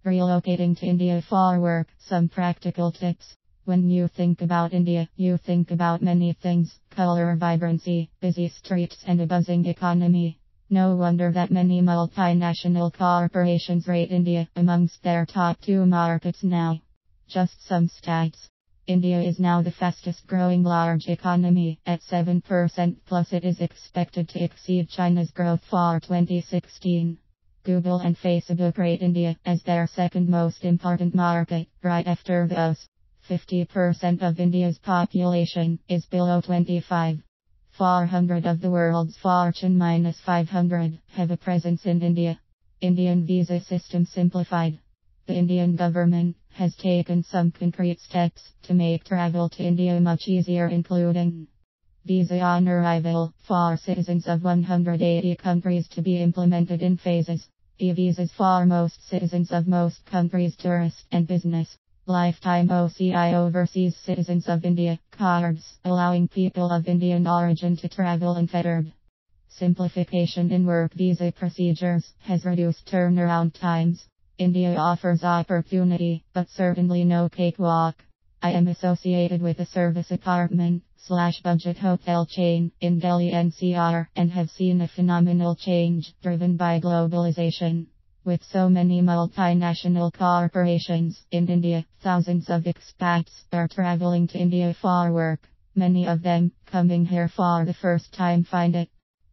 Relocating to India for work. Some practical tips. When you think about India, you think about many things: color, vibrancy, busy streets, and a buzzing economy. No wonder that many multinational corporations rate India amongst their top 2 markets now. Just some stats. India is now the fastest growing large economy at 7%, plus it is expected to exceed China's growth for 2016. Google and Facebook rate India as their second most important market, right after the US. 50% of India's population is below 25. 400 of the world's Fortune minus 500 have a presence in India. Indian visa system simplified. The Indian government has taken some concrete steps to make travel to India much easier, including visa on arrival for citizens of 180 countries to be implemented in phases. E-visas for most citizens of most countries, tourist and business. Lifetime OCI overseas citizens of India cards, allowing people of Indian origin to travel unfettered. Simplification in work visa procedures has reduced turnaround times. India offers opportunity, but certainly no cakewalk. I am associated with a service apartment/budget hotel chain in Delhi NCR and have seen a phenomenal change driven by globalization. With so many multinational corporations in India, thousands of expats are traveling to India for work. Many of them, coming here for the first time, find it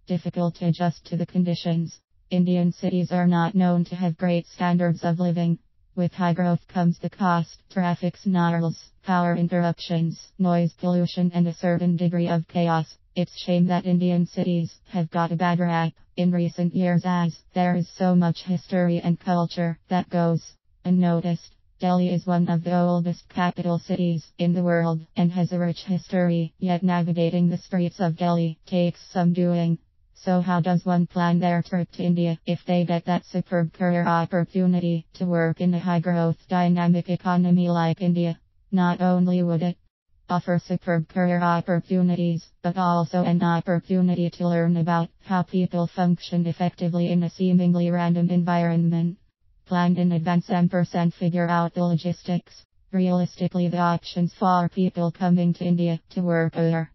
difficult to adjust to the conditions. Indian cities are not known to have great standards of living. With high growth comes the cost, traffic snarls, power interruptions, noise pollution, and a certain degree of chaos. It's shame that Indian cities have got a bad rap in recent years, as there is so much history and culture that goes unnoticed. Delhi is one of the oldest capital cities in the world and has a rich history, yet navigating the streets of Delhi takes some doing. So how does one plan their trip to India if they get that superb career opportunity to work in a high-growth, dynamic economy like India? Not only would it offer superb career opportunities, but also an opportunity to learn about how people function effectively in a seemingly random environment. Plan in advance & figure out the logistics. Realistically, the options for people coming to India to work are: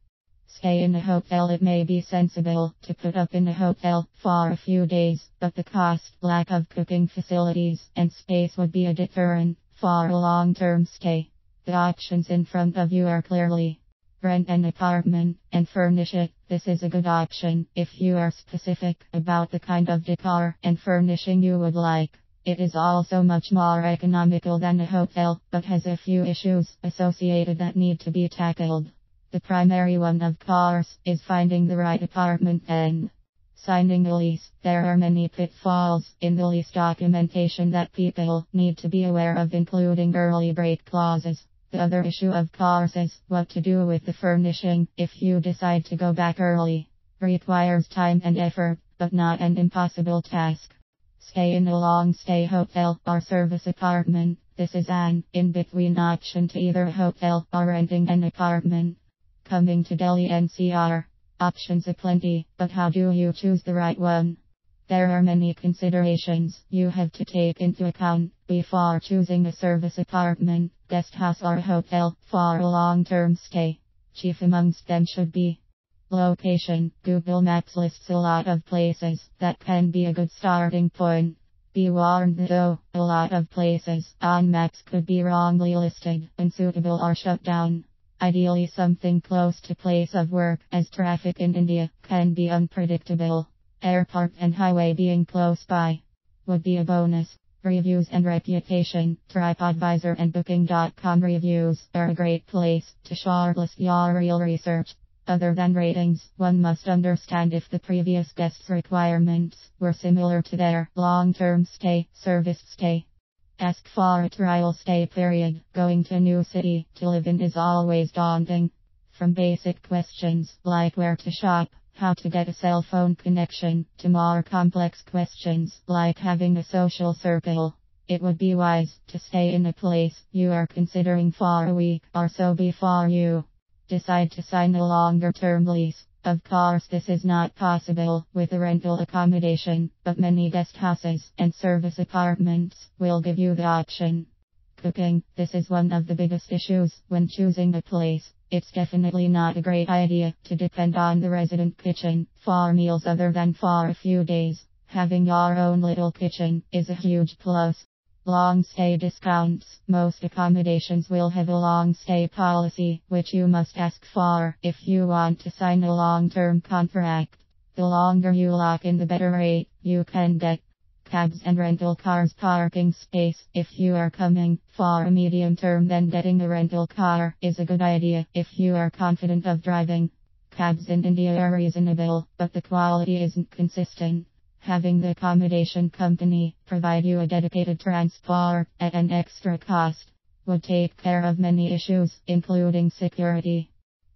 stay in a hotel. It may be sensible to put up in a hotel for a few days, but the cost, lack of cooking facilities, and space would be a deterrent for a long-term stay. The options in front of you are clearly: rent an apartment and furnish it. This is a good option if you are specific about the kind of decor and furnishing you would like. It is also much more economical than a hotel, but has a few issues associated that need to be tackled. The primary one, of course, is finding the right apartment and signing a lease. There are many pitfalls in the lease documentation that people need to be aware of, including early break clauses. The other issue, of course, is what to do with the furnishing if you decide to go back early. Requires time and effort, but not an impossible task. Stay in a long-stay hotel or service apartment. This is an in-between option to either a hotel or renting an apartment. Coming to Delhi NCR. Options aplenty, but how do you choose the right one? There are many considerations you have to take into account before choosing a service apartment, guest house, or a hotel for a long-term stay. Chief amongst them should be location. Google Maps lists a lot of places that can be a good starting point. Be warned though, a lot of places on maps could be wrongly listed, unsuitable, or shut down. Ideally something close to place of work, as traffic in India can be unpredictable. Airport and highway being close by would be a bonus. Reviews and reputation. TripAdvisor and Booking.com reviews are a great place to shortlist your real research. Other than ratings, one must understand if the previous guest's requirements were similar to their long-term stay, service stay. Ask for a trial stay period. Going to a new city to live in is always daunting. From basic questions like where to shop, how to get a cell phone connection, to more complex questions like having a social circle. It would be wise to stay in a place you are considering for a week or so before you decide to sign a longer term lease. Of course, this is not possible with a rental accommodation, but many guest houses and service apartments will give you the option. Cooking. This is one of the biggest issues when choosing a place. It's definitely not a great idea to depend on the resident kitchen for meals other than for a few days. Having your own little kitchen is a huge plus. Long stay discounts. Most accommodations will have a long stay policy, which you must ask for if you want to sign a long-term contract. The longer you lock in, the better rate you can get. Cabs and rental cars parking space. If you are coming for a medium term, then getting a rental car is a good idea if you are confident of driving. Cabs in India are reasonable, but the quality isn't consistent. Having the accommodation company provide you a dedicated transport at an extra cost would take care of many issues, including security.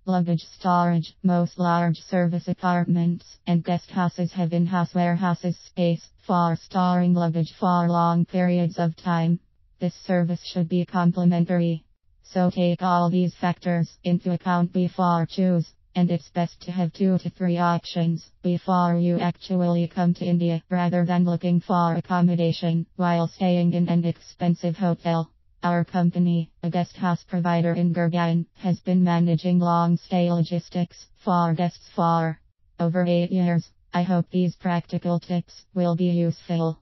Luggage storage. Most large service apartments and guest houses have in-house warehouses space for storing luggage for long periods of time. This service should be complimentary. So take all these factors into account before choose. And it's best to have 2 to 3 options before you actually come to India, rather than looking for accommodation while staying in an expensive hotel. Our company, a guest house provider in Gurgaon, has been managing long stay logistics for guests for over 8 years. I hope these practical tips will be useful.